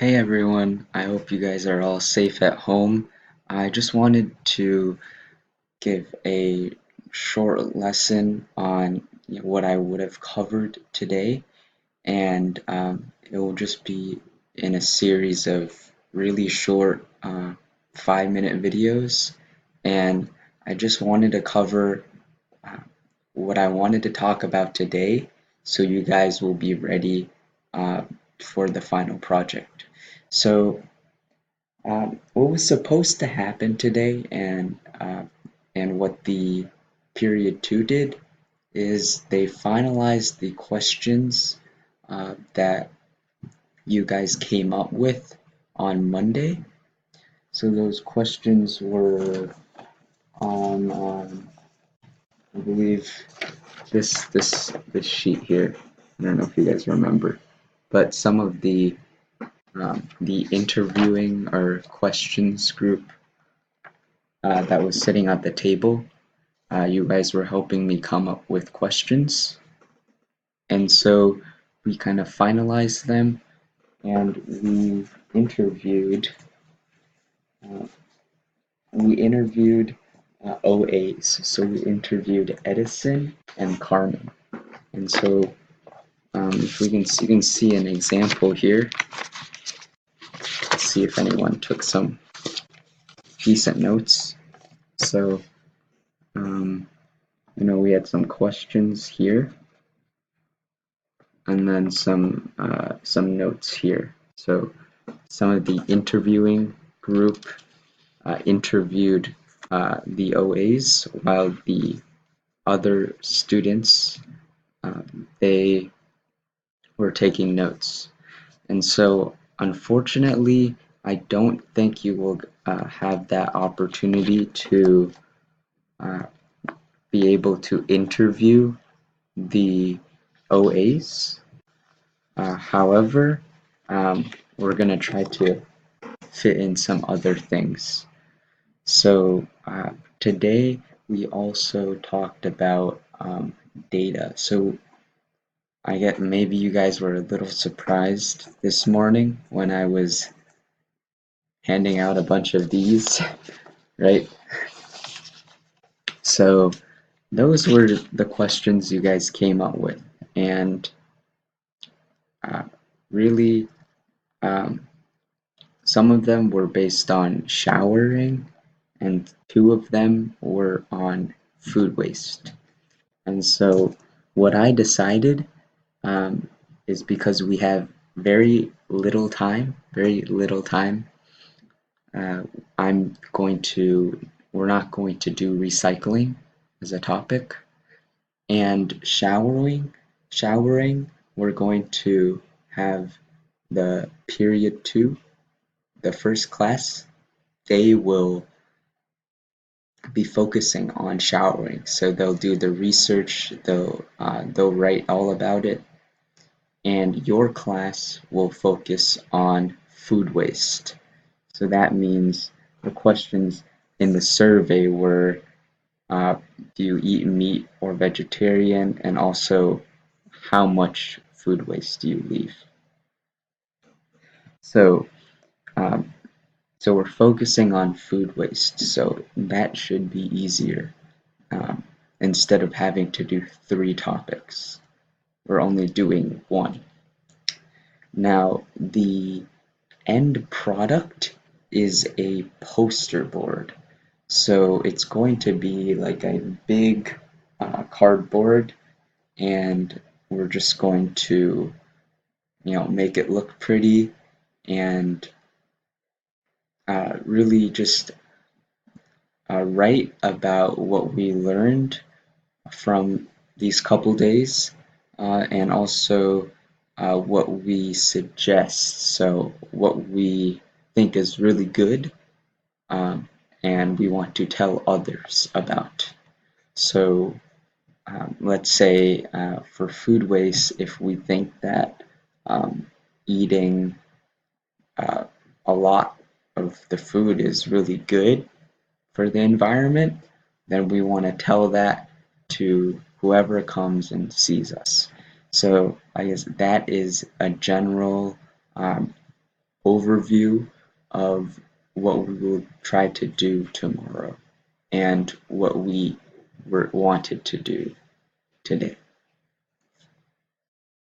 Hey everyone, I hope you guys are all safe at home. I just wanted to give a short lesson on what I would have covered today, and it will just be in a series of really short 5-minute videos. And I just wanted to cover uh, what I wanted to talk about today so you guys will be ready uh, for the final project. So, what was supposed to happen today and what the period two did is they finalized the questions that you guys came up with on Monday. So those questions were on, I believe, this sheet here. I don't know if you guys remember, but some of the interviewing or questions group that was sitting at the table. You guys were helping me come up with questions, and so we kind of finalized them, and interviewed uh, we interviewed OAs. So we interviewed Edison and Carmen, and so if you can see an example here. Let's see if anyone took some decent notes. So we had some questions here and then some notes here. So some of the interviewing group interviewed the OAs, while the other students they were taking notes. And so, unfortunately, I don't think you will have that opportunity to uh, be able to interview the OAs. However, we're going to try to fit in some other things. So today we also talked about data. So I get maybe you guys were a little surprised this morning when I was handing out a bunch of these, right? So those were the questions you guys came up with, and uh, really um, some of them were based on showering, and two of them were on food waste. And so, what I decided is because we have very little time, uh, we're not going to do recycling as a topic. And showering, we're going to have the period two, the first class, they will be focusing on showering. So they'll do the research, they'll write all about it, and your class will focus on food waste. So that means the questions in the survey were do you eat meat or vegetarian, and also how much food waste do you leave? So um, so we're focusing on food waste, so that should be easier. Um, Instead of having to do 3 topics, we're only doing 1. Now, the end product is a poster board. So it's going to be like a big cardboard, and we're just going to, make it look pretty and really just write about what we learned from these couple days, and also what we suggest. So what we think is really good, um, and we want to tell others about. So let's say for food waste, if we think that eating uh, a lot of the food is really good for the environment, then we want to tell that to whoever comes and sees us. So I guess that is a general overview overview of what we will try to do tomorrow and what we wanted to do today.